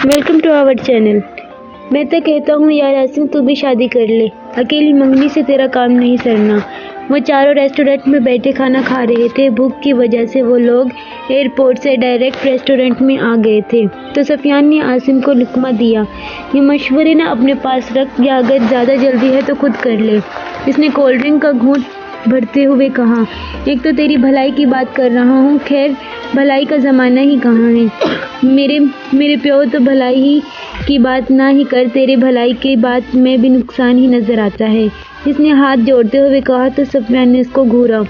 Welcome to our channel. मैं तो कहता हूँ यार आसिम, तू भी शादी कर ले। अकेली मंगनी से तेरा काम नहीं सरना। वो चारों रेस्टोरेंट में बैठे खाना खा रहे थे। भूख की वजह से वो लोग एयरपोर्ट से डायरेक्ट रेस्टोरेंट में आ गए थे। तो सफियान ने आसिम को लुकमा दिया, ये मशवरे ना अपने पास रख, या अगर ज़्यादा जल्दी है तो खुद कर ले। इसने कोल्ड ड्रिंक का घूंट भरते हुए कहा, एक तो तेरी भलाई की बात कर रहा हूँ, खैर भलाई का ज़माना ही कहाँ है। मेरे प्यो तो भलाई ही की बात ना ही कर, तेरे भलाई की बात में भी नुकसान ही नज़र आता है। इसने हाथ जोड़ते हुए कहा तो सफियान ने इसको घूरा।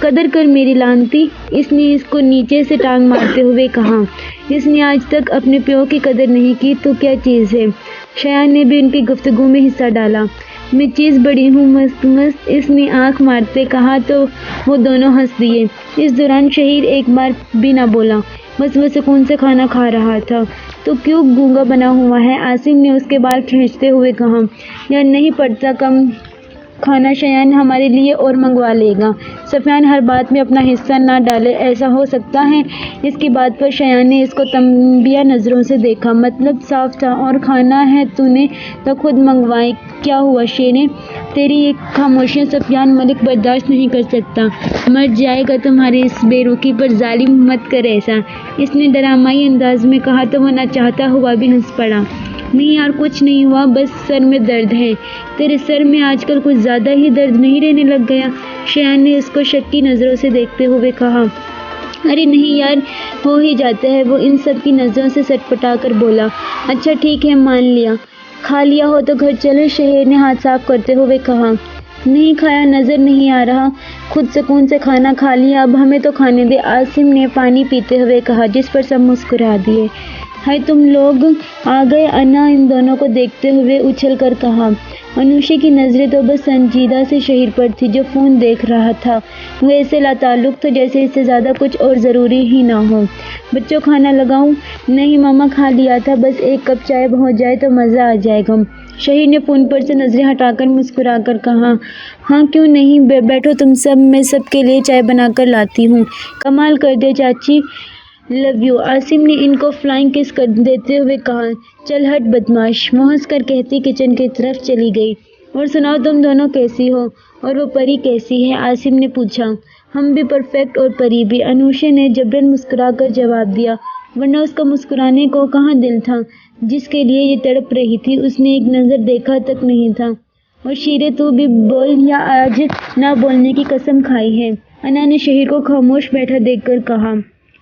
कदर कर मेरी लानती, इसने इसको नीचे से टांग मारते हुए कहा। इसने आज तक अपने प्यो की कदर नहीं की तो क्या चीज़ है। शयान ने भी उनकी गुफ्तगू में हिस्सा डाला। मैं चीज़ बड़ी हूँ मस्त मस्त, इसने आंख मारते कहा तो वो दोनों हंस दिए। इस दौरान शहीर एक बार भी ना बोला, बस वो सुकून से खाना खा रहा था। तो क्यों गूंगा बना हुआ है, आसिम ने उसके बाल खींचते हुए कहा। यार नहीं पड़ता कम खाना, शयान हमारे लिए और मंगवा लेगा। सफियान हर बात में अपना हिस्सा ना डाले, ऐसा हो सकता है। इसकी बात पर शयान ने इसको तंबिया नज़रों से देखा। मतलब साफ था, और खाना है तूने तो खुद मंगवाए। क्या हुआ शेरे, तेरी एक खामोशियाँ सफियान मलिक बर्दाश्त नहीं कर सकता। मर जाएगा तुम्हारी इस बेरुखी पर, जालिम मत कर ऐसा, इसने डरामाई अंदाज में कहा तो वो ना चाहता हुआ भी हंस पड़ा। नहीं यार कुछ नहीं हुआ, बस सर में दर्द है। तेरे सर में आजकल कुछ ज़्यादा ही दर्द नहीं रहने लग गया, शयान ने इसको शक्की नज़रों से देखते हुए कहा। अरे नहीं यार, हो ही जाता है, वो इन सब की नज़रों से सटपटा कर बोला। अच्छा ठीक है, मान लिया। खा लिया हो तो घर चलो, शहर ने हाथ साफ करते हुए कहा। नहीं खाया नज़र नहीं आ रहा, खुद सुकून से खाना खा लिया, अब हमें तो खाने दे, आसिम ने पानी पीते हुए कहा, जिस पर सब मुस्कुरा दिए। हाय तुम लोग आ गए, अन्ना इन दोनों को देखते हुए उछल कर कहा। अनुषा की नज़रें तो बस संजीदा से शहीर पर थी जो फ़ोन देख रहा था। वो ऐसे लाताल्लुक़ तो जैसे इससे ज़्यादा कुछ और ज़रूरी ही ना हो। बच्चों खाना लगाऊं? नहीं मामा खा लिया था, बस एक कप चाय हो जाए तो मज़ा आ जाएगा। शहीर ने फ़ोन पर से नज़रें हटाकर मुस्कुरा कर कहा। हाँ क्यों नहीं, बैठो तुम सब, मैं सबके लिए चाय बनाकर लाती हूँ। कमाल कर दे चाची, लव यू, आसिम ने इनको फ्लाइंग किस कर देते हुए कहा। चल हट बदमाश, वो हंस कर कहती किचन की तरफ चली गई। और सुनाओ तुम दोनों कैसी हो, और वो परी कैसी है, आसिम ने पूछा। हम भी परफेक्ट और परी भी, अनुषा ने जबरन मुस्कुरा कर जवाब दिया, वरना उसका मुस्कुराने को कहाँ दिल था। जिसके लिए ये तड़प रही थी उसने एक नज़र देखा तक नहीं था। और शीरे तू भी बोल, या आज ना बोलने की कसम खाई है, अन्ना ने शहीर को खामोश बैठा देखकर कहा।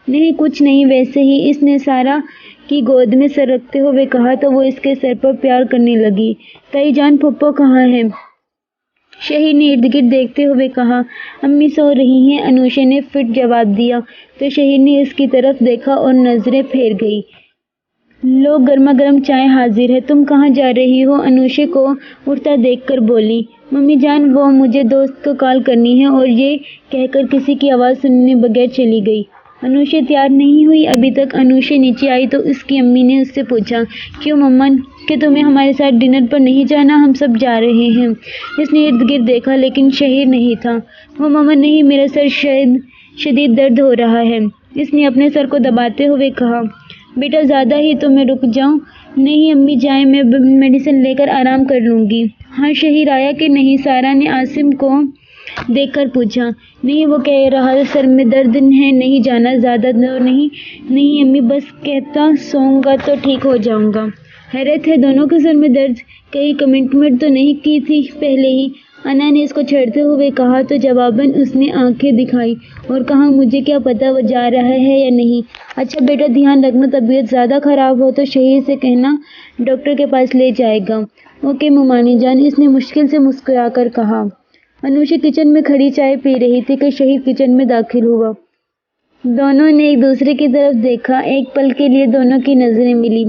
नहीं कुछ नहीं, वैसे ही, इसने सारा की गोद में सर रखते हुए कहा तो वो इसके सर पर प्यार करने लगी। ताई जान पप्पो कहाँ है, शहीर ने इर्द गिर्द देखते हुए कहा। अम्मी सो रही हैं, अनुषा ने फिट जवाब दिया। तो शहीर ने इसकी तरफ देखा और नजरें फेर गई। लो गर्मा गर्म चाय हाजिर है, तुम कहाँ जा रही हो, अनुषा को उठता देखकर बोली। मम्मी जान वो मुझे दोस्त को कॉल करनी है, और ये कहकर किसी की आवाज़ सुनने बगैर चली गई। अनुषा तैयार नहीं हुई अभी तक। अनुषा नीचे आई तो उसकी अम्मी ने उससे पूछा, क्यों मम्मा, कि तुम्हें हमारे साथ डिनर पर नहीं जाना, हम सब जा रहे हैं। इसने इर्द गिर्द देखा लेकिन शहीर नहीं था। वो मम्मा नहीं, मेरा सर शदीद दर्द हो रहा है, इसने अपने सर को दबाते हुए कहा। बेटा ज़्यादा ही तो मैं रुक जाऊं? नहीं अम्मी जाएं, मैं मेडिसिन लेकर आराम कर लूँगी। हाँ शहीर आया कि नहीं, सारा ने आसिम को देखकर पूछा। नहीं वो कह रहा सर में दर्द है, नहीं जाना, ज़्यादा नहीं। नहीं अम्मी, बस कहता सोऊंगा तो ठीक हो जाऊंगा। हैरत है दोनों के सर में दर्द, कहीं कमिटमेंट तो नहीं की थी पहले ही, अन्ना ने इसको छेड़ते हुए कहा। तो जवाबन उसने आंखें दिखाई और कहा, मुझे क्या पता वो जा रहा है या नहीं। अच्छा बेटा ध्यान रखना, तबीयत ज़्यादा ख़राब हो तो शहीर से कहना डॉक्टर के पास ले जाएगा। ओके ममानी जान, इसने मुश्किल से मुस्कुरा कर कहा। अनुषा किचन में खड़ी चाय पी रही थी कि शहीर किचन में दाखिल हुआ। दोनों ने एक दूसरे की तरफ देखा। एक पल के लिए दोनों की नज़रें मिली,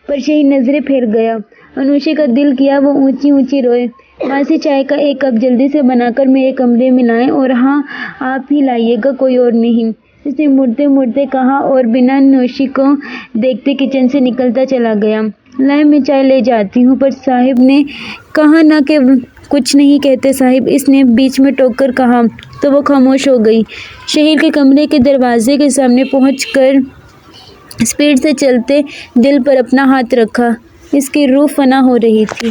पर शहीर नज़रें फेर गया। अनुषा का दिल किया वो ऊंची ऊंची रोए। मासी चाय का एक कप जल्दी से बनाकर मेरे कमरे में लाएं, और हाँ आप ही लाइएगा, कोई और नहीं, इसने मुड़ते मुड़ते कहा और बिना नौशी को देखते किचन से निकलता चला गया। लाए मैं चाय ले जाती हूँ, पर साहिब ने कहा ना कि कुछ नहीं कहते साहिब, इसने बीच में टोक कर कहा तो वो खामोश हो गई। शहीर के कमरे के दरवाजे के सामने पहुंचकर اسپیڈ سے چلتے دل پر اپنا ہاتھ رکھا۔ اس کی روح فنا ہو رہی تھی۔